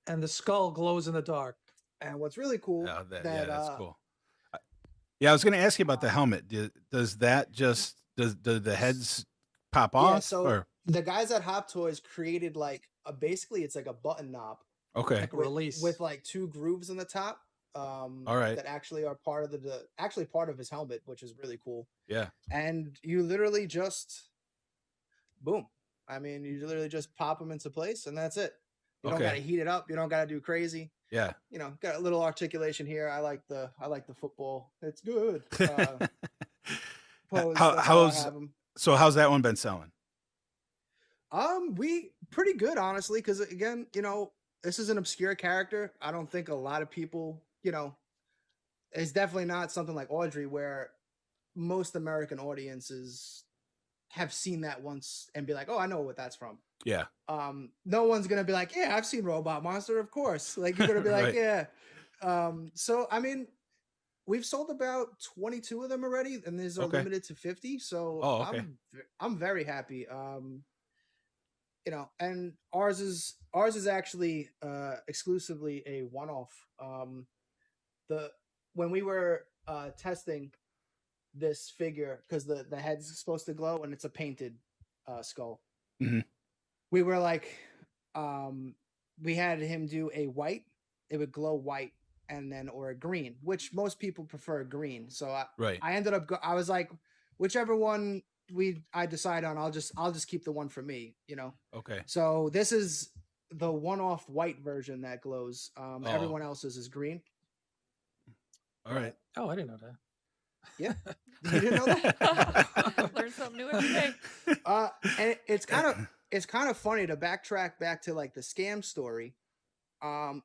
and the skull glows in the dark. And what's really cool, that's cool. I was going to ask you about the helmet. Does that just does the heads pop off? So the guys at Hop Toys created like basically it's like a button knob. Okay. Like a release with like 2 grooves in the top. All right. That actually are part of actually part of his helmet, which is really cool. Yeah. And you literally just boom. I mean, you literally just pop them into place, and that's it. You don't got to heat it up. You don't got to do crazy. Yeah. You know, got a little articulation here. I like the football. It's good. How's that one been selling? We pretty good, honestly, because again, you know, this is an obscure character. I don't think a lot of people, you know, it's definitely not something like Audrey where most American audiences have seen that once and be like, oh, I know what that's from. Yeah. No one's gonna be like, yeah, I've seen Robot Monster, of course. Like you're gonna be like, right. Yeah. So I mean, we've sold about 22 of them already, and these are limited to 50. So I'm very happy. You know, and ours is actually exclusively a one-off. When we were testing this figure, because the head's supposed to glow and it's a painted skull. Mm-hmm. We were like, we had him do a white. It would glow white, and then or a green, which most people prefer green. So I ended up. I was like, whichever one I decide on, I'll just keep the one for me. You know. Okay. So this is the one-off white version that glows. Everyone else's is green. All right. Oh, I didn't know that. Yeah, you didn't know that. Learn something new every day. And it's kind of funny to backtrack back to like the scam story.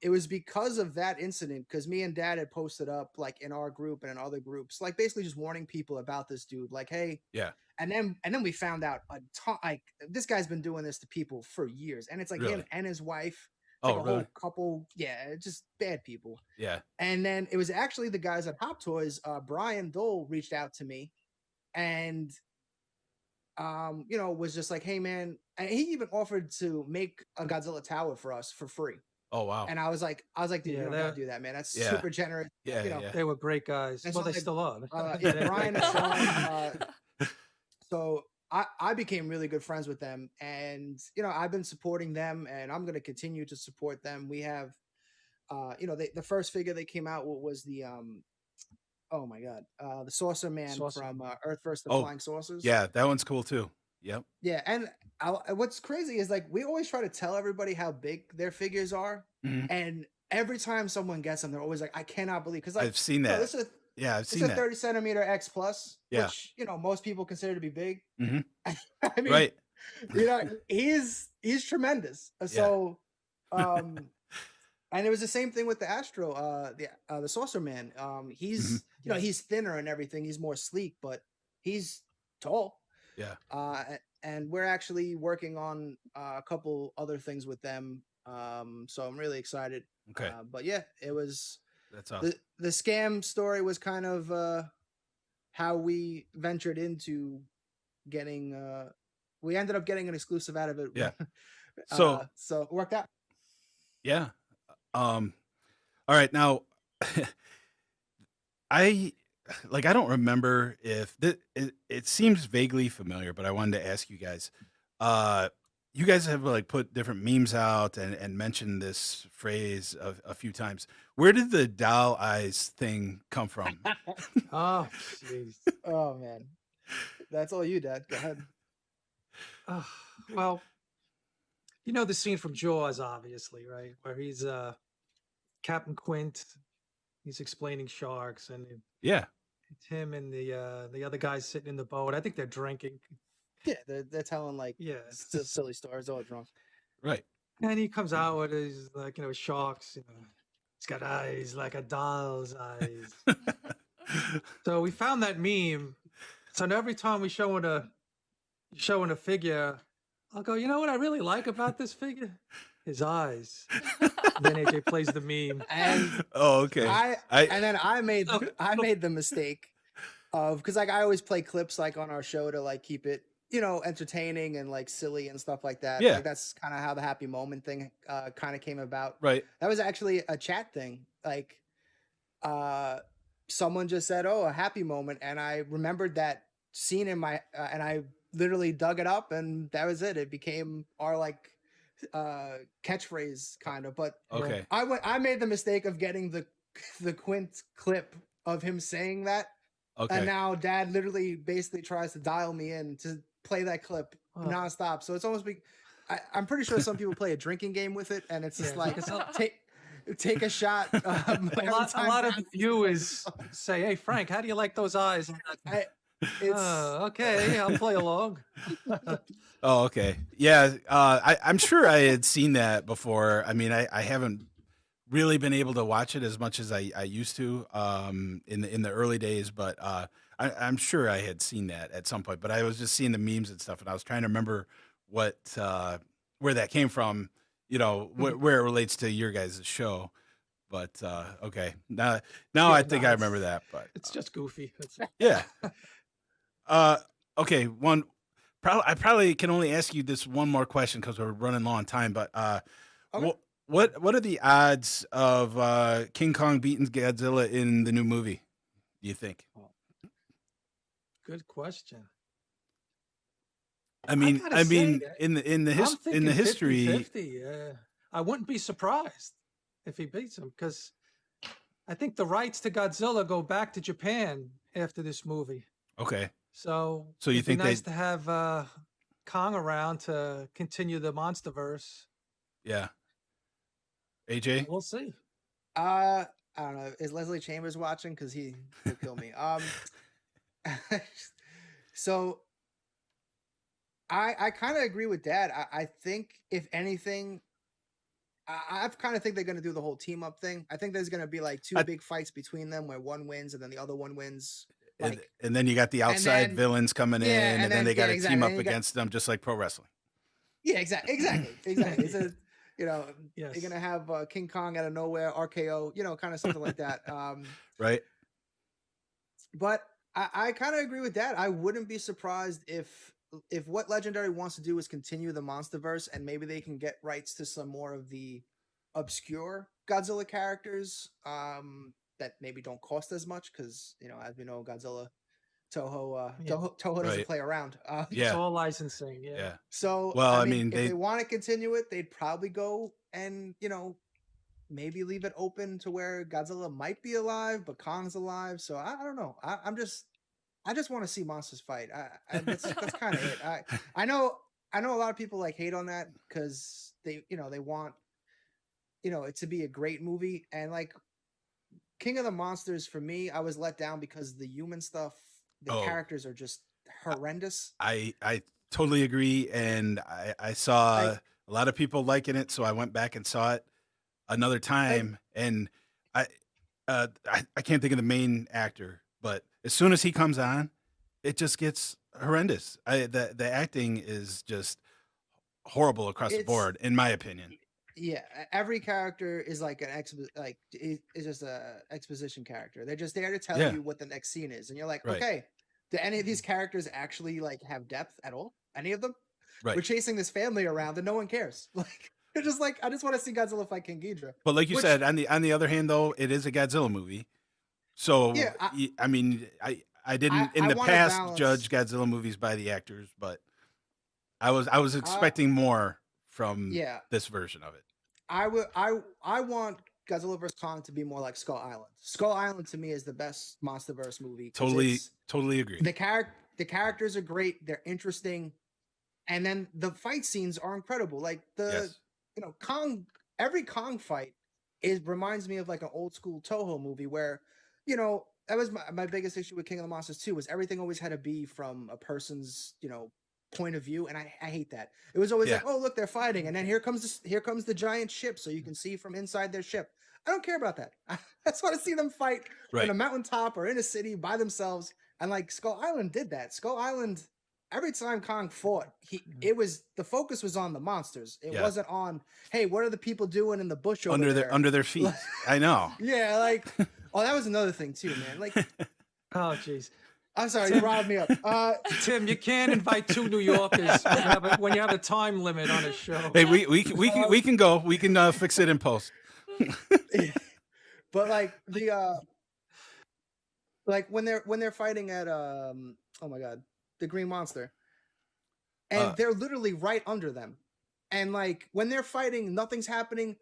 It was because of that incident, because me and Dad had posted up like in our group and in other groups, like basically just warning people about this dude. Like, hey, yeah. And then we found out a ton. Like this guy's been doing this to people for years, and it's like Really? him and his wife. It's Oh, like a really? whole couple. Yeah, just bad people. Yeah. And then it was actually the guys at Hop Toys. Brian Dole reached out to me, and was just like, hey man, and he even offered to make a Godzilla Tower for us for free. Oh, wow. And I was like, dude, Yeah, you don't gotta do that, man. That's Yeah. super generous. Yeah, you know. yeah. They were great guys. And Well, so they they- still are. Yeah, They're Brian great and guys. Sean. So I became really good friends with them, and I've been supporting them, and I'm going to continue to support them. We have, the first figure they came out with was the oh my god, the Saucer Man Saucer from Earth vs. the Oh, Flying Saucers. Yeah, that one's cool too. Yep. Yeah, and what's crazy is like we always try to tell everybody how big their figures are, Mhm. and every time someone gets them, they're always like, I cannot believe, because like I've seen no, that. this is Yeah, I've it's seen a that. 30 centimeter X plus, Yeah. which most people consider to be big. Mhm. I mean, Right. he's tremendous. So, and it was the same thing with the Astro, the Saucer Man. He's he's thinner and everything. He's more sleek, but he's tall. Yeah. And we're actually working on a couple other things with them. So I'm really excited. Okay. But yeah, it was That's awesome. the scam story was kind of how we ventured into getting. We ended up getting an exclusive out of it. Yeah. So so it worked out. yeah. All right. Now, I don't remember if it seems vaguely familiar, but I wanted to ask you guys. You guys have like put different memes out and mentioned this phrase a few times. Where did the doll eyes thing come from? Oh, jeez. Oh man, that's all you, Dad. Go ahead. Well, you know the scene from Jaws, obviously, right? Where he's Captain Quint. He's explaining sharks, and Yeah. it's him and the other guys sitting in the boat. I think they're drinking. Yeah, they're telling like Yeah. silly stories, all drunk. Right. And he comes out with his like sharks. He's got eyes like a doll's eyes. So we found that meme. So now every time we showing a figure, I'll go, you know what I really like about this figure? His eyes. Then AJ plays the meme. And Oh, okay. I made the mistake of, because like I always play clips like on our show to like keep it entertaining and like silly and stuff like that. Yeah. Like, that's kind of how the happy moment thing kind of came about. Right. That was actually a chat thing. Like someone just said, oh, a happy moment, and I remembered that scene in my and I literally dug it up, and that was it. It became our like catchphrase kind of. But Okay. I made the mistake of getting the Quint clip of him saying that. Okay. And now Dad literally basically tries to dial me in to play that clip nonstop. So it's almost I'm pretty sure some people play a drinking game with it, and it's just like take a shot. A lot of viewers say, "Hey Frank, how do you like those eyes?" Okay, I'll play along. Oh, okay. Yeah. I'm sure I had seen that before. I mean, I haven't really been able to watch it as much as I used to in the early days, but I'm sure I had seen that at some point. But I was just seeing the memes and stuff, and I was trying to remember where that came from, where it relates to your guys' show. But okay, now I think I remember that. But it's just goofy. yeah. Okay. I probably can only ask you this one more question because we're running low on time. But Okay. what are the odds of King Kong beating Godzilla in the new movie? Do you think? Good question. I mean, gotta say, in the history, 50-50. I wouldn't be surprised if he beats him, because I think the rights to Godzilla go back to Japan after this movie. Okay. So you it'd think be nice to have Kong around to continue the MonsterVerse? Yeah. AJ? We'll see. I don't know. Is Leslie Chambers watching? Because he'll kill me. So I kind of agree with Dad. I think if anything, I kind of think they're going to do the whole team up thing. I think there's going to be like two big fights between them where one wins and then the other one wins. and then you got the outside then- villains coming in, yeah, and and then then- they got to yeah, exactly. team up And you got- against them, just like pro wrestling. Yeah, exactly. It's a, Yes. you're gonna have King Kong out of nowhere, RKO, kind of something like that. Right? But I kind of agree with that. I wouldn't be surprised if what Legendary wants to do is continue the MonsterVerse, and maybe they can get rights to some more of the obscure Godzilla characters that maybe don't cost as much, because as we know, Godzilla Toho Toho doesn't Right. play around. It's Yeah. all licensing. Yeah. Yeah. So Well, I if mean, they want to continue it, they'd probably go and maybe leave it open to where Godzilla might be alive, but Kong's alive. So I don't know. I just want to see monsters fight. That's kind of it. I know a lot of people hate on that because they want it to be a great movie, and King of the Monsters, for me, I was let down because the human stuff, the characters are just horrendous. I totally agree, and I saw a lot of people liking it, so I went back and saw it another time, and I can't think of the main actor, but as soon as he comes on, it just gets horrendous. The acting is just horrible across the board, in my opinion. Yeah, every character is is just a exposition character. They're just there to tell you what the next scene is, and you're like, Right. okay, do any of these characters actually have depth at all? Any of them? Right. We're chasing this family around, and no one cares. They're just I just want to see Godzilla fight King Ghidorah. But like you said, on the other hand, though, it is a Godzilla movie, so Yeah, I mean, I didn't in I the wanna past balance- judge Godzilla movies by the actors, but I was expecting more from this version of it. I want Godzilla vs Kong to be more like Skull Island. Skull Island to me is the best MonsterVerse movie. 'Cause Totally agree. the characters are great, they're interesting, and then the fight scenes are incredible. Yes. Kong, every Kong fight reminds me of an old school Toho movie where that was my biggest issue with King of the Monsters 2, was everything always had to be from a person's point of view, and I hate that. It was always oh look, they're fighting, and then here comes the giant ship, so you can see from inside their ship. I don't care about that. I just want to see them fight on a mountaintop or in a city by themselves. And Skull Island did that. Skull Island, every time Kong fought, the focus was on the monsters. It wasn't on, hey, what are the people doing in the bush over there? Under their feet. I know. Yeah, oh, that was another thing too, man. Oh, jeez. I'm sorry, you riled me up. Tim, you can't invite two New Yorkers when you have a time limit on a show. Hey, we can go. We can fix it in post. But when they're fighting at oh my god, the Green Monster, and they're literally right under them, and when they're fighting, nothing's happening.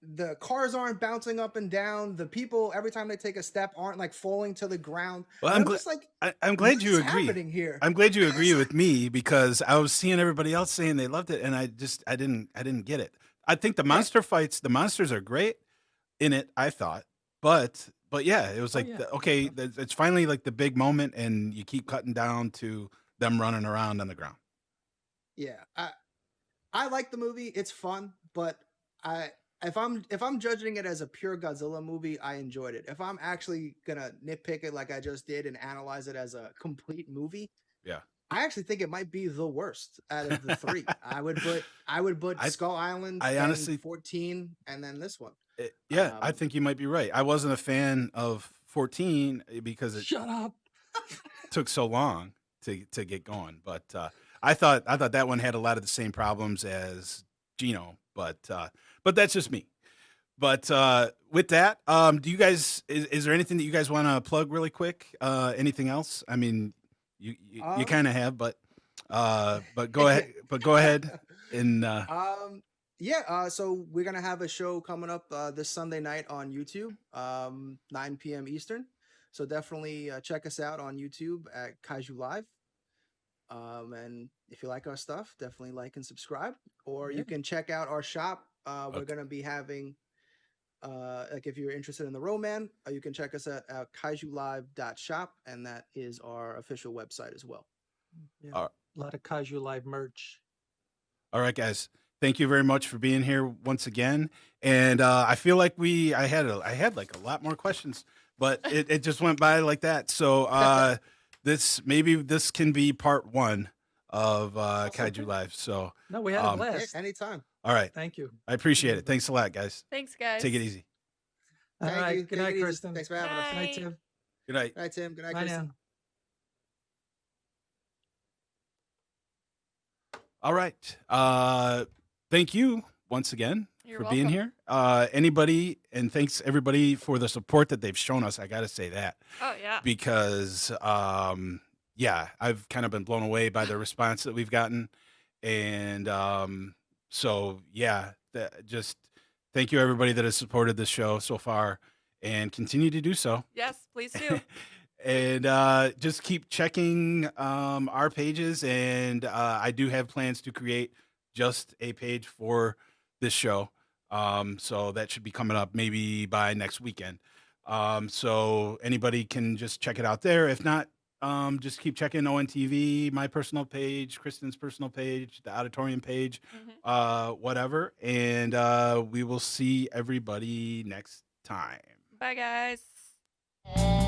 The cars aren't bouncing up and down. The people, every time they take a step, aren't falling to the ground. Well, I'm glad you agree. Happening here? I'm glad you agree with me, because I was seeing everybody else saying they loved it, and I didn't get it. I think the monster fights, the monsters are great in it, I thought, but yeah, it was it's finally the big moment, and you keep cutting down to them running around on the ground. Yeah, I like the movie. It's fun, but if I'm judging it as a pure Godzilla movie, I enjoyed it. If I'm actually gonna nitpick it like I just did and analyze it as a complete movie, I actually think it might be the worst out of the three. I would put Skull Island, I honestly 14, and then this one. I think you might be right. I wasn't a fan of 14 because it Shut up. took so long to get going, but I thought that one had a lot of the same problems as Gino, but that's just me. But with that, do you guys is there anything that you guys want to plug really quick? Anything else? I mean, you kind of have, but go ahead. But go ahead and so we're gonna have a show coming up this Sunday night on YouTube, 9 p.m. Eastern. So definitely check us out on YouTube at Kaiju Live. And if you like our stuff, definitely like and subscribe. Or you can check out our shop. We're gonna be having if you're interested in the Roman, you can check us at kaijulive.shop, and that is our official website as well. Yeah, a lot of Kaiju Live merch. All right, guys. Thank you very much for being here once again. And I feel like I had a lot more questions but it just went by like that. So this can be part 1 of Kaiju Live. So No, we had a Um, blast. Anytime. all right, Thank you. I appreciate it. Thanks a lot, guys. Thanks, guys. Take it easy. All Thank right. you. Good Take night, it easy. Kristen. Thanks for having us. Good night, Bye. Tim. Good night. Good night, Tim. Good night, Bye Kristen. now. All right. Thank you once again You're for being welcome. here. Anybody, and thanks everybody for the support that they've shown us. I got to say that Oh yeah. because, yeah, I've kind of been blown away by the response that we've gotten. And so, yeah, just thank you everybody that has supported this show so far and continue to do so. Yes, please do. And just keep checking our pages. And I do have plans to create just a page for this show. So that should be coming up maybe by next weekend. So anybody can just check it out there. If not, just keep checking ONTV, my personal page, Kristin's personal page, the Auditorium page, whatever. And we will see everybody next time. Bye, guys.